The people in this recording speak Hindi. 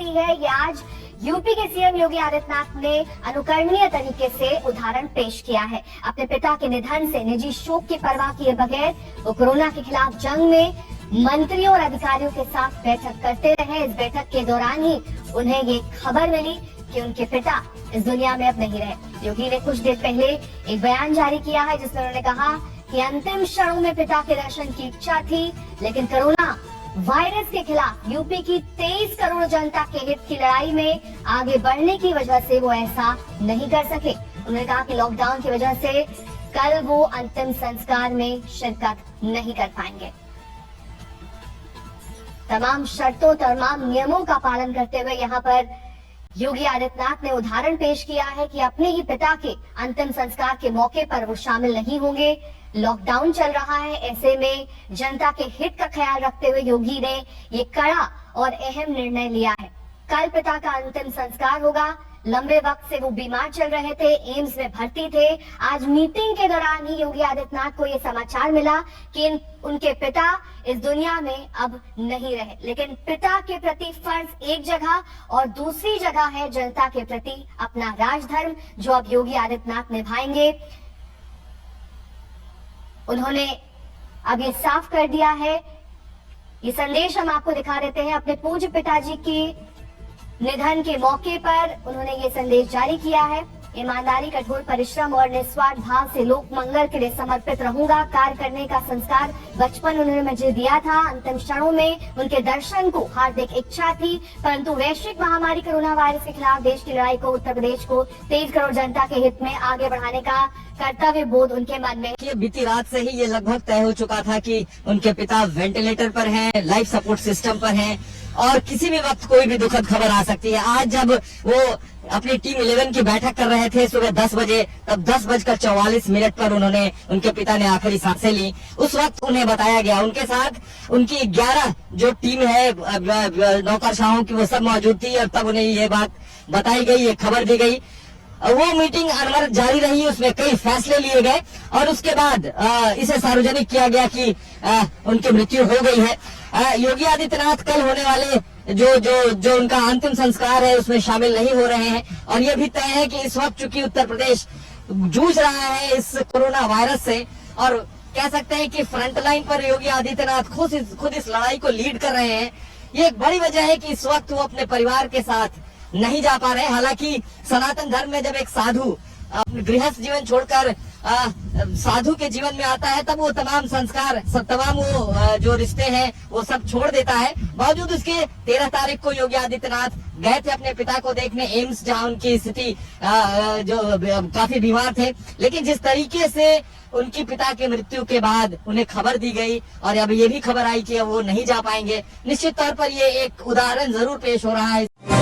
रही है, ये आज यूपी के सीएम योगी आदित्यनाथ ने अनुकरणीय तरीके से उदाहरण पेश किया है। अपने पिता के निधन से निजी शोक की परवाह किए बगैर वो कोरोना के खिलाफ जंग में मंत्रियों और अधिकारियों के साथ बैठक करते रहे। इस बैठक के दौरान ही उन्हें ये खबर मिली कि उनके पिता इस दुनिया में अब नहीं रहे। योगी ने कुछ देर पहले एक बयान जारी किया है जिसमें उन्होंने कहा कि अंतिम क्षणों में पिता के दर्शन की इच्छा थी, लेकिन कोरोना वायरस के खिलाफ यूपी की 23 करोड़ जनता के हित की लड़ाई में आगे बढ़ने की वजह से वो ऐसा नहीं कर सके। उन्होंने कहा कि लॉकडाउन की वजह से कल वो अंतिम संस्कार में शिरकत नहीं कर पाएंगे। तमाम शर्तों, तमाम नियमों का पालन करते हुए यहाँ पर योगी आदित्यनाथ ने उदाहरण पेश किया है कि अपने ही पिता के अंतिम संस्कार के मौके पर वो शामिल नहीं होंगे। लॉकडाउन चल रहा है, ऐसे में जनता के हित का ख्याल रखते हुए योगी ने ये कड़ा और अहम निर्णय लिया है। कल पिता का अंतिम संस्कार होगा। लंबे वक्त से वो बीमार चल रहे थे, एम्स में भर्ती थे। आज मीटिंग के दौरान ही योगी आदित्यनाथ को ये समाचार मिला कि उनके पिता इस दुनिया में अब नहीं रहे। लेकिन पिता के प्रति फर्ज एक जगह और दूसरी जगह है जनता के प्रति अपना राजधर्म, जो अब योगी आदित्यनाथ निभाएंगे। उन्होंने अब ये साफ कर दिया है। ये संदेश हम आपको दिखा देते हैं। अपने पूज्य पिताजी की निधन के मौके पर उन्होंने ये संदेश जारी किया है। ईमानदारी, कठोर परिश्रम और निस्वार्थ भाव से लोक मंगल के लिए समर्पित रहूंगा। कार्य करने का संस्कार बचपन उन्होंने मुझे दिया था। अंतिम क्षणों में उनके दर्शन को हार्दिक इच्छा थी, परंतु वैश्विक महामारी कोरोना वायरस के खिलाफ देश की लड़ाई को, उत्तर प्रदेश को 23 करोड़ जनता के हित में आगे बढ़ाने का कर्तव्य बोध उनके मन में। बीती रात से ही ये लगभग तय हो चुका था कि उनके पिता वेंटिलेटर पर हैं, लाइफ सपोर्ट सिस्टम पर हैं और किसी भी वक्त कोई भी दुखद खबर आ सकती है। आज जब वो अपनी टीम 11 की बैठक कर रहे थे सुबह 10 बजे, तब 10:44 पर उन्होंने, उनके पिता ने आखिरी सांसें ली। उस वक्त उन्हें बताया गया, उनके साथ उनकी 11 जो टीम है नौकरशाहों की, वो सब मौजूद थी और तब उन्हें ये बात बताई गई, ये खबर दी गई। वो मीटिंग अनवरत जारी रही, उसमें कई फैसले लिए गए और उसके बाद इसे सार्वजनिक किया गया कि उनकी मृत्यु हो गई है। योगी आदित्यनाथ कल होने वाले जो उनका अंतिम संस्कार है उसमें शामिल नहीं हो रहे हैं और ये भी तय है कि इस वक्त चूंकि उत्तर प्रदेश जूझ रहा है इस कोरोना वायरस से और कह सकते हैं कि फ्रंट लाइन पर योगी आदित्यनाथ खुद इस लड़ाई को लीड कर रहे हैं। ये एक बड़ी वजह है कि इस वक्त वो अपने परिवार के साथ नहीं जा पा रहे। हालांकि सनातन धर्म में जब एक साधु गृहस्थ जीवन छोड़कर साधु के जीवन में आता है तब वो तमाम संस्कार, तमाम वो जो रिश्ते हैं वो सब छोड़ देता है। बावजूद उसके 13 तारीख को योगी आदित्यनाथ गए थे अपने पिता को देखने एम्स, जहां उनकी स्थिति जो काफी बीमार थे। लेकिन जिस तरीके से उनकी पिता की मृत्यु के बाद उन्हें खबर दी गई और अब ये भी खबर आई कि वो नहीं जा पाएंगे, निश्चित तौर पर ये एक उदाहरण जरूर पेश हो रहा है।